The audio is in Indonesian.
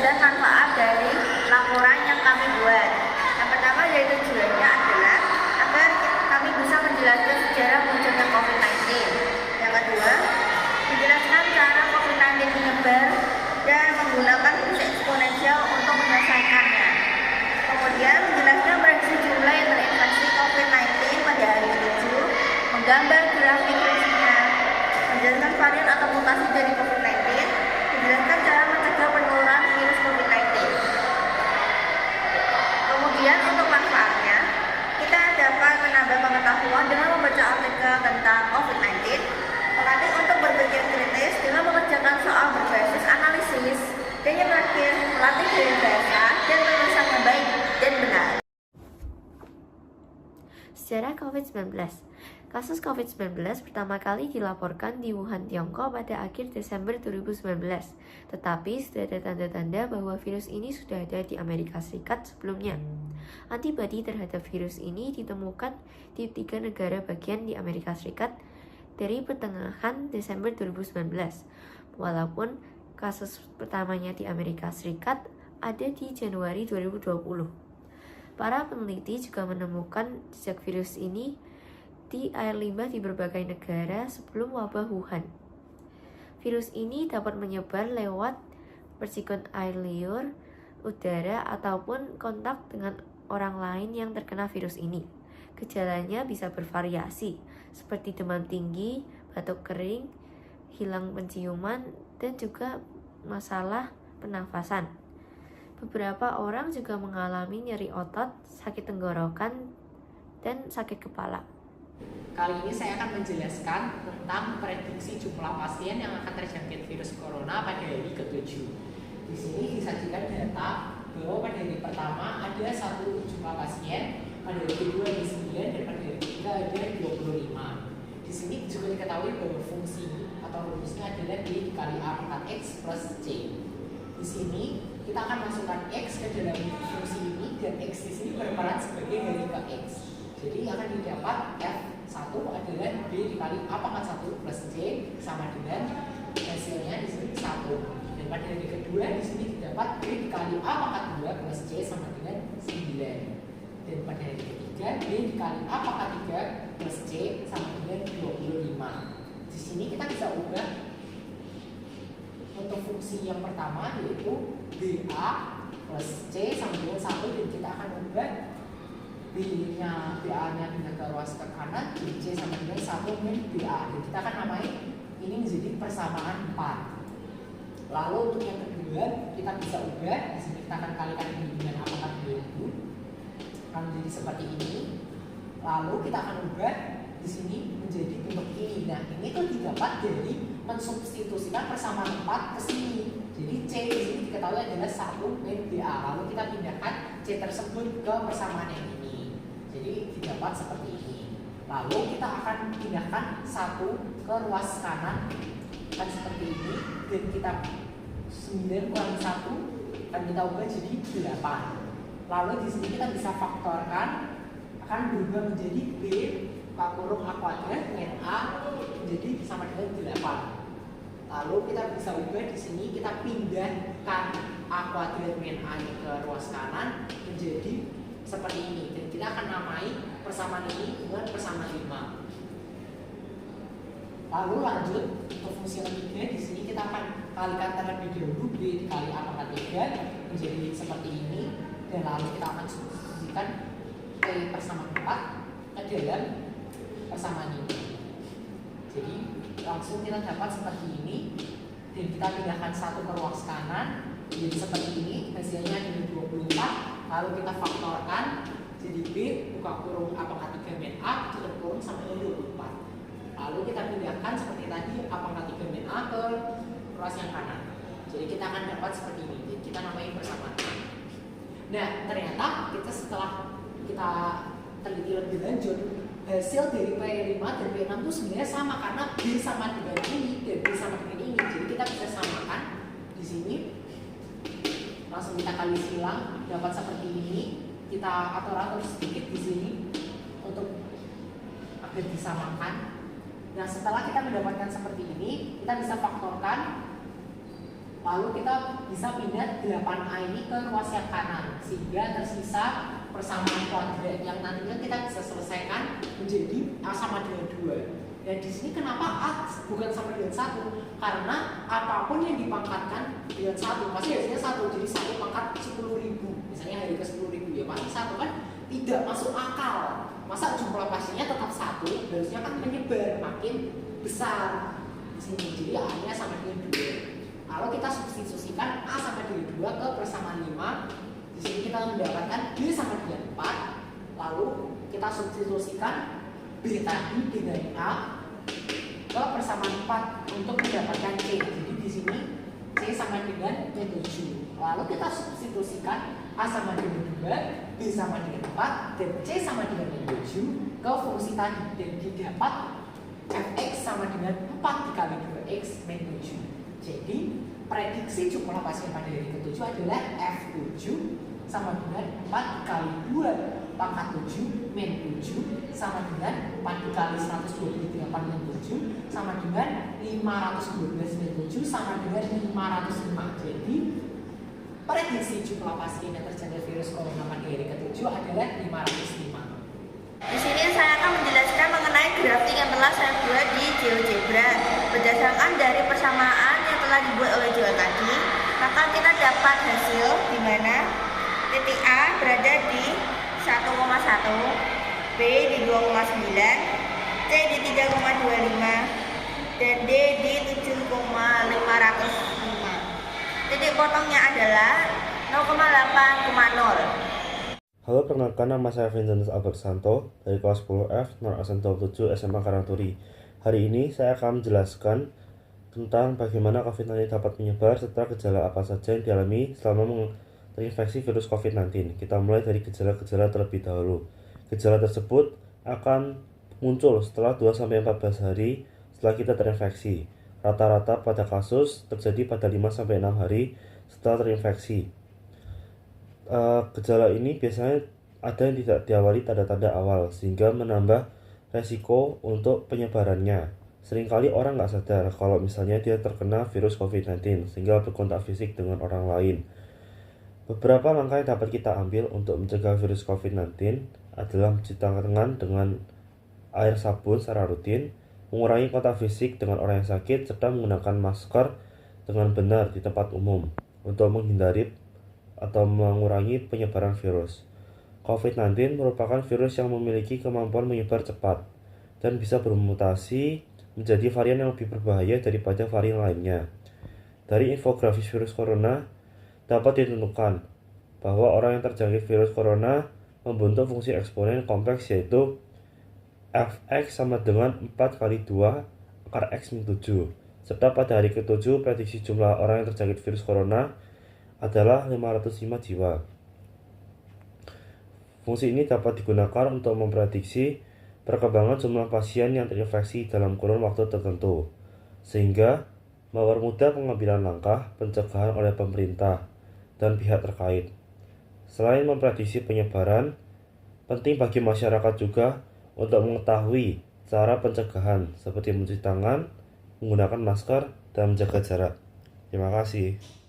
dan manfaat dari laporan yang kami buat. Yang pertama yaitu tujuannya adalah agar kami bisa menjelaskan sejarah munculnya COVID-19. Yang kedua, menjelaskan cara COVID-19 menyebar dan menggunakan virus eksponensial untuk menyelesaikannya. Kemudian menjelaskan prediksi jumlah yang terinfeksi COVID-19 pada hari ke-7, menggambar grafik virusnya, menjelaskan varian atau mutasi dari COVID-19, menjelaskan cara mencegah penularan virus COVID-19. Kemudian untuk manfaatnya, kita dapat menambah pengetahuan dengan membaca artikel tentang COVID-19, melatih untuk berpikir kritis dengan mengerjakan soal berbasis analisis, dan yang terakhir, melatih gaya bahasa dan tulisan yang baik dan benar. Sejarah COVID-19. Kasus COVID-19 pertama kali dilaporkan di Wuhan, Tiongkok pada akhir Desember 2019. Tetapi sudah ada tanda-tanda bahwa virus ini sudah ada di Amerika Serikat sebelumnya. Antibodi terhadap virus ini ditemukan di 3 negara bagian di Amerika Serikat dari pertengahan Desember 2019. Walaupun kasus pertamanya di Amerika Serikat ada di Januari 2020. Para peneliti juga menemukan jejak virus ini di air limbah di berbagai negara sebelum wabah Wuhan. Virus ini dapat menyebar lewat percikan air liur, udara, ataupun kontak dengan orang lain yang terkena virus ini. Gejalanya bisa bervariasi, seperti demam tinggi, batuk kering, hilang penciuman, dan juga masalah pernafasan. Beberapa orang juga mengalami nyeri otot, sakit tenggorokan, dan sakit kepala. Kali ini saya akan menjelaskan tentang prediksi jumlah pasien yang akan terjangkit virus corona pada hari ke-7. Di sini disajikan data bahwa pada hari pertama ada 1 jumlah pasien, pada hari kedua ada 9, dan pada hari ketiga ada 25. Di sini juga diketahui bahwa fungsi atau rumusnya adalah D dikali A pangkat X plus C. Di sini kita akan masukkan X ke dalam fungsi ini, dan X di sini berperan sebagai hari ke X. Jadi akan didapat F1 adalah B dikali A pangkat 1 plus C sama dengan hasilnya di sini 1. Dan pada hari kedua di sini didapat B dikali A pangkat 2 plus C sama dengan 9. Dan pada hari ketiga B dikali A pangkat 3 plus C sama dengan 25. Di sini kita bisa ubah untuk fungsi yang pertama yaitu BA plus C sama dengan 1, dan kita akan ubah B-nya, BA-nya pindah ke ruas ke kanan, C sama dengan 1 min BA. Dan kita akan namai ini menjadi persamaan 4. Lalu untuk yang kedua, kita bisa ubah, di sini kita akan kalikan ini dengan A pangkat 2000. Akan menjadi seperti ini. Lalu kita akan ubah di sini menjadi bentuk ini. Nah, ini tuh didapat dari mensubstitusikan persamaan 4 ke sini. Jadi C di sini diketahui adalah 1 min BA. Lalu kita pindahkan C tersebut ke persamaan yang ini. Jadi didapat seperti ini. Lalu kita akan pindahkan 1 ke ruas kanan, kan seperti ini. Dan kita 9 kurangi 1 akan kita ubah jadi 8. Lalu di sini kita bisa faktorkan, akan berubah menjadi B kurung A kuadrat min A menjadi sama dengan 8. Lalu kita bisa ubah di sini, kita pindahkan A kuadrat min A ke ruas kanan menjadi seperti ini, dan kita akan namai persamaan ini dengan persamaan 5. Lalu lanjut untuk fungsi yang ketiga, di sini kita akan kalikan terlebih dahulu B dikali A pangkat 3 menjadi seperti ini, dan lalu kita akan substitusikan P persamaan 4 ke dalam persamaan ini. Jadi langsung kita dapat seperti ini, dan kita pindahkan 1 ke ruas kanan jadi seperti ini, hasilnya jadi 24. Lalu kita faktorkan jadi B buka kurung A pangkat 3 min A tutup kurung sama dengan 24. Lalu kita pindahkan seperti tadi A pangkat 3 min A ke ruas yang kanan. Jadi kita akan dapat seperti ini. Jadi kita namai persamaan. Nah, ternyata kita setelah kita teliti lebih lanjut, hasil dari P5 dan P6 itu sebenarnya sama, karena B sama dengan ini dan B sama dengan ini. Jadi kita bisa samakan di sini. Langsung kita kali silang, dapat seperti ini. Kita atur-atur sedikit di sini untuk agar disamakan. Nah, setelah kita mendapatkan seperti ini, kita bisa faktorkan lalu kita bisa pindah 8A ini ke ruas yang kanan sehingga tersisa persamaan kuadrat yang nantinya kita bisa selesaikan menjadi A sama dengan 2. Dan di sini kenapa A bukan sama dengan 1? Karena apapun yang dipangkatkan dengan 1 pasti hasilnya 1. Jadi 1 pangkat 10.000, misalnya hari ke 10.000 ya pasti 1 kan tidak masuk akal. Masa jumlah pastinya tetap 1, harusnya kan menyebar makin besar di sini. Jadi A-nya sama dengan 2. Kalau kita substitusikan A sama dengan 2 ke persamaan 5, di sini kita mendapatkan B sama dengan 4. Lalu kita substitusikan B tadi dengan A ke persamaan 4 untuk mendapatkan C. Jadi di sini C sama dengan 7. Lalu kita substitusikan A sama dengan 2, B sama dengan 4, dan C sama dengan 7 ke fungsi tadi. Dan didapat fx sama dengan 4 dikali 2x min 7. Jadi prediksi jumlah pasien pada hari ke-7 adalah F7 sama dengan 4 dikali 2 pangkat 7 min 7 sama dengan 4 dikali 128 min 7 sama dengan 512 min 7 sama dengan 505. Jadi prediksi jumlah pasien yang terjangkit virus corona pada hari ke-7 adalah 505. Di sini saya akan menjelaskan mengenai grafik yang telah saya buat di GeoGebra. Berdasarkan dari persamaan yang telah dibuat oleh Joel tadi, maka kita dapat hasil di mana titik A berada di 1,1, B di 2,9, C di 3,25, dan D di 7,505. Titik potongnya adalah 0,8,0. Halo, perkenalkan nama saya Vincent Albert Santo dari kelas 10F Nor Asen 27 SMA Karangturi. Hari ini saya akan menjelaskan tentang bagaimana COVID-19 dapat menyebar serta gejala apa saja yang dialami selama terinfeksi virus COVID-19. Kita mulai dari gejala-gejala terlebih dahulu. Gejala tersebut akan muncul setelah 2-14 hari setelah kita terinfeksi. Rata-rata pada kasus terjadi pada 5-6 hari setelah terinfeksi. Gejala ini biasanya ada yang tidak diawali tanda-tanda awal sehingga menambah resiko untuk penyebarannya. Seringkali orang nggak sadar kalau misalnya dia terkena virus COVID-19 sehingga berkontak fisik dengan orang lain. Beberapa langkah yang dapat kita ambil untuk mencegah virus COVID-19 adalah mencuci tangan dengan air sabun secara rutin, mengurangi kontak fisik dengan orang yang sakit, serta menggunakan masker dengan benar di tempat umum untuk menghindari atau mengurangi penyebaran virus. COVID-19 merupakan virus yang memiliki kemampuan menyebar cepat dan bisa bermutasi menjadi varian yang lebih berbahaya daripada varian lainnya. Dari infografis virus corona dapat ditentukan bahwa orang yang terjangkit virus corona membentuk fungsi eksponen kompleks yaitu fx sama dengan 4 kali 2 akar x min 7. Serta pada hari ke-7 prediksi jumlah orang yang terjangkit virus corona adalah 505 jiwa. Fungsi ini dapat digunakan untuk memprediksi perkembangan jumlah pasien yang terinfeksi dalam kurun waktu tertentu, sehingga mempermudah pengambilan langkah pencegahan oleh pemerintah dan pihak terkait. Selain memprediksi penyebaran, penting bagi masyarakat juga untuk mengetahui cara pencegahan seperti mencuci tangan, menggunakan masker, dan menjaga jarak. Terima kasih.